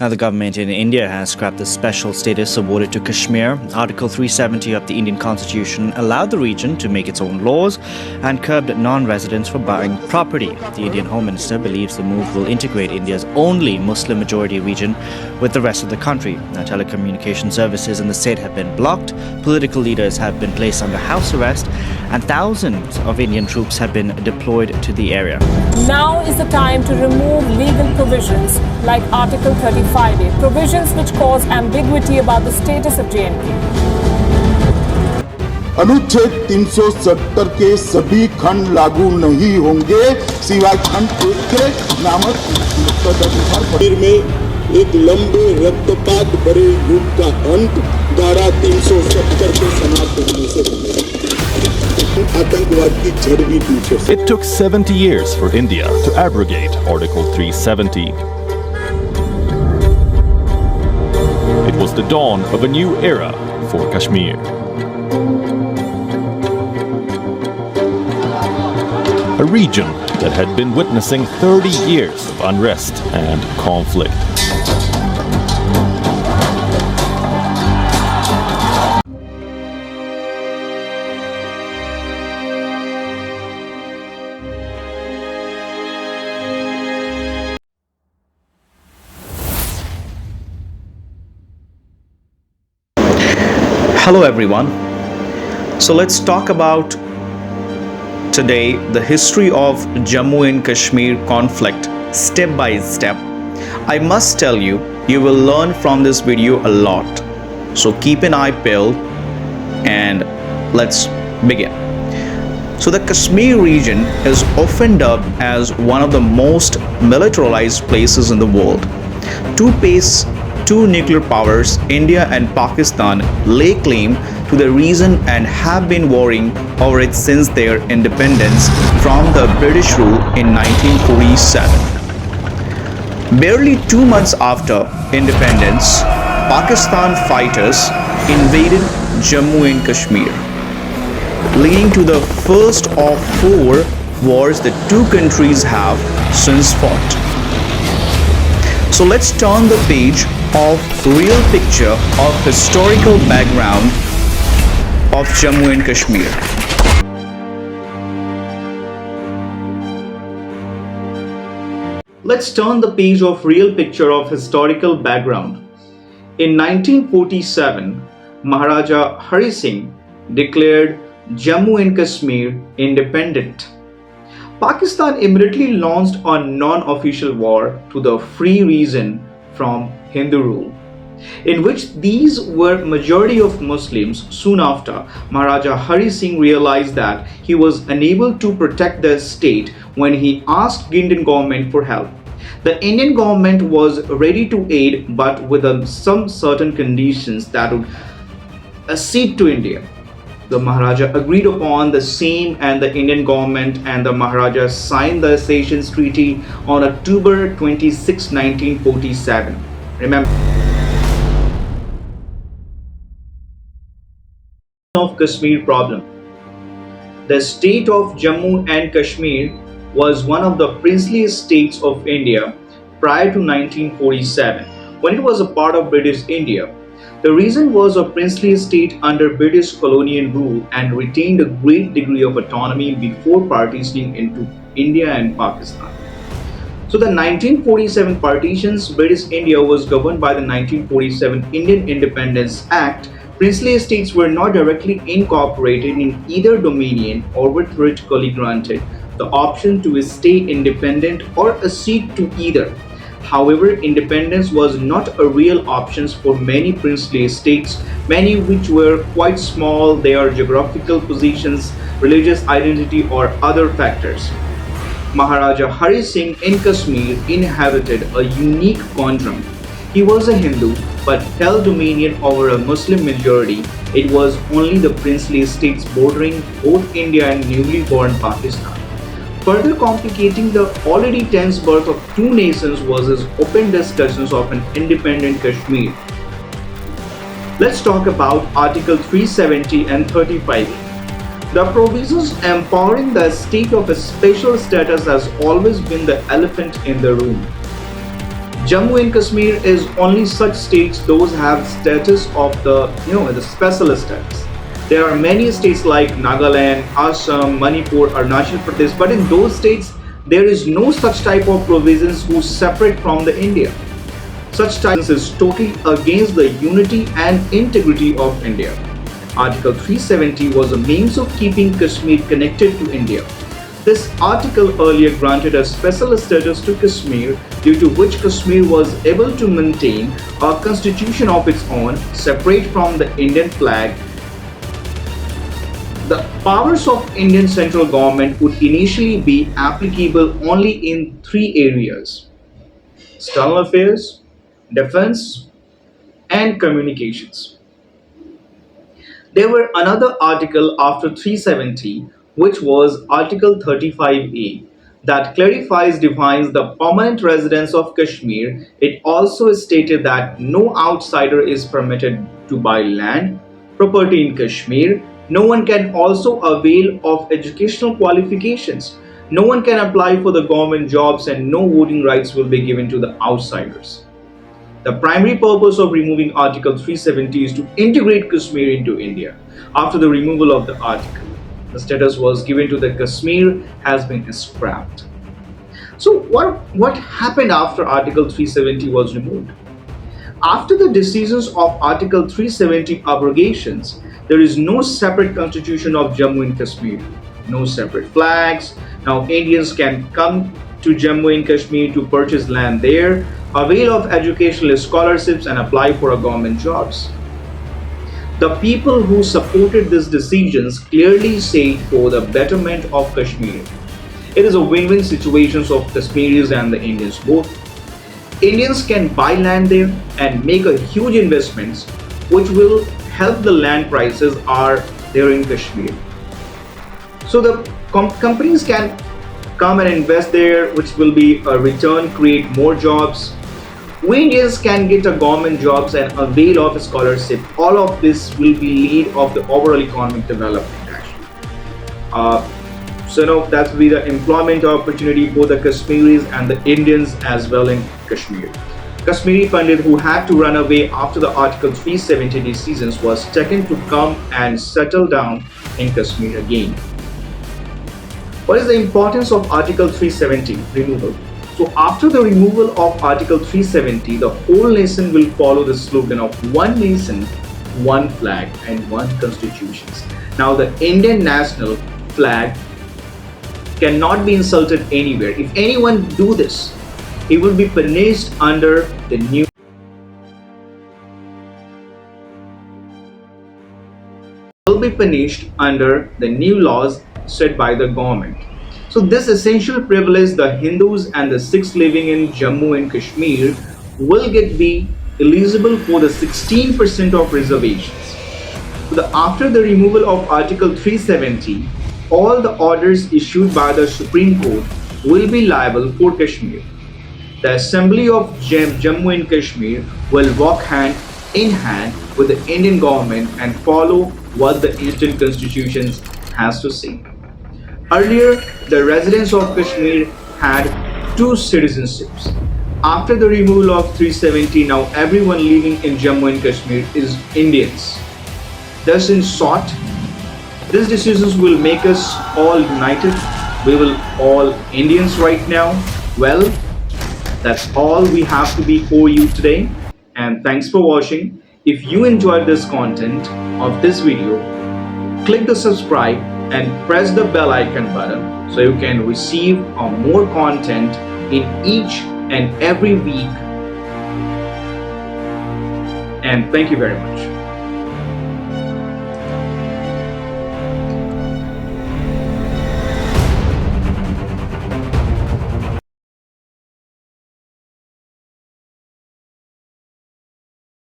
Now, the government in India has scrapped the special status awarded to Kashmir. Article 370 of the Indian Constitution allowed the region to make its own laws and curbed non-residents for buying property. The Indian Home Minister believes the move will integrate India's only Muslim-majority region with the rest of the country. Now, telecommunication services in the state have been blocked, political leaders have been placed under house arrest, and thousands of Indian troops have been deployed to the area. Now is the time to remove legal provisions like Article 35A, provisions which cause ambiguity about the status of J&K. अनुच्छेद 370 के सभी खंड लागू नहीं होंगे सिवाय खंड 1 के नामक कश्मीर में एक लंबे रक्तपात भरे युद्ध का अंत धारा 370 के समाप्त होने से होगा। आतंकवाद की जड़ भी पीछे से। It took 70 years for India to abrogate Article 370. It was the dawn of a new era for Kashmir. A region that had been witnessing 30 years of unrest and conflict. Hello everyone. So let's talk about today the history of Jammu and Kashmir conflict step by step. I must tell you, you will learn from this video a lot. So keep an eye peeled and let's begin. So the Kashmir region is often dubbed as one of the most militarized places in the world. Two nuclear powers, India and Pakistan, lay claim to the region and have been warring over it since their independence from the British rule in 1947. Barely 2 months after independence, Pakistan fighters invaded Jammu and Kashmir, leading to the first of 4 wars the two countries have since fought. So let's turn the page of real picture of historical background of Jammu and Kashmir. Let's turn the page of real picture of historical background. In 1947, Maharaja Hari Singh declared Jammu and Kashmir independent. Pakistan immediately launched a non-official war to the free region from Hindu rule, in which these were majority of Muslims. Soon after, Maharaja Hari Singh realized that he was unable to protect the state when he asked Indian government for help. The Indian government was ready to aid, but with some certain conditions that would accede to India. The Maharaja agreed upon the same, and the Indian government and the Maharaja signed the Accession Treaty on October 26, 1947. Remember, of Kashmir problem. The state of Jammu and Kashmir was one of the princely states of India prior to 1947, when it was a part of British India. The region was a princely state under British colonial rule and retained a great degree of autonomy before partitioning into India and Pakistan. So the 1947 partitions, British India was governed by the 1947 Indian Independence Act. Princely states were not directly incorporated in either dominion or were theoretically granted the option to stay independent or accede to either. However, independence was not a real option for many princely states, many which were quite small, their geographical positions, religious identity or other factors. Maharaja Hari Singh in Kashmir inhabited a unique conundrum. He was a Hindu but held dominion over a Muslim majority. It was only the princely states bordering both India and newly born Pakistan. Further complicating the already tense birth of two nations was his open discussions of an independent Kashmir. Let's talk about Article 370 and 35. The provisions empowering the state of a special status has always been the elephant in the room. Jammu and Kashmir is only such states those have status of the specialist status. There are many states like Nagaland, Assam, Manipur, Arunachal Pradesh, but in those states there is no such type of provisions who separate from the India. Such type is totally against the unity and integrity of India. Article 370 was a means of keeping Kashmir connected to India. This article earlier granted a special status to Kashmir, due to which Kashmir was able to maintain a constitution of its own, separate from the Indian flag. The powers of Indian central government would initially be applicable only in three areas: external affairs, defense, and communications. There were another article after 370, which was Article 35A, that clarifies defines the permanent residence of Kashmir. It also stated that no outsider is permitted to buy land, property in Kashmir. No one can also avail of educational qualifications. No one can apply for the government jobs, and no voting rights will be given to the outsiders. The primary purpose of removing Article 370 is to integrate Kashmir into India. After the removal of the article, the status was given to the Kashmir has been scrapped. So what happened after Article 370 was removed? After the decisions of Article 370 abrogations, there is no separate constitution of Jammu and Kashmir, no separate flags. Now Indians can come to Jammu and Kashmir to purchase land there, avail of educational scholarships, and apply for government jobs. The people who supported these decisions clearly said for the betterment of Kashmir. It is a win-win situation of Kashmiris and the Indians both. Indians can buy land there and make a huge investments, which will help the land prices are there in Kashmir. So the companies can come and invest there, which will be a return, create more jobs. We Indians can get a government jobs and avail of a scholarship. All of this will be lead of the overall economic development actually. That will be the employment opportunity for the Kashmiris and the Indians as well in Kashmir. Kashmiri Pandit who had to run away after the Article 370 decisions was taken to come and settle down in Kashmir again. What is the importance of Article 370 removal? So after the removal of Article 370, the whole nation will follow the slogan of one nation, one flag and one constitution. Now the Indian national flag cannot be insulted anywhere. If anyone do this, he will be punished under the new laws set by the government. So this essential privilege, the Hindus and the Sikhs living in Jammu and Kashmir will be eligible for the 16% of reservations. So after the removal of Article 370, all the orders issued by the Supreme Court will be liable for Kashmir. The Assembly of Jammu and Kashmir will walk hand in hand with the Indian government and follow what the Indian Constitution has to say. Earlier, the residents of Kashmir had two citizenships. After the removal of 370, now everyone living in Jammu and Kashmir is Indians. Thus, in short, these decisions will make us all united. We will all Indians right now. Well, that's all we have to be for you today. And thanks for watching. If you enjoyed this content of this video, click the subscribe and press the bell icon button so you can receive more content in each and every week. And thank you very much.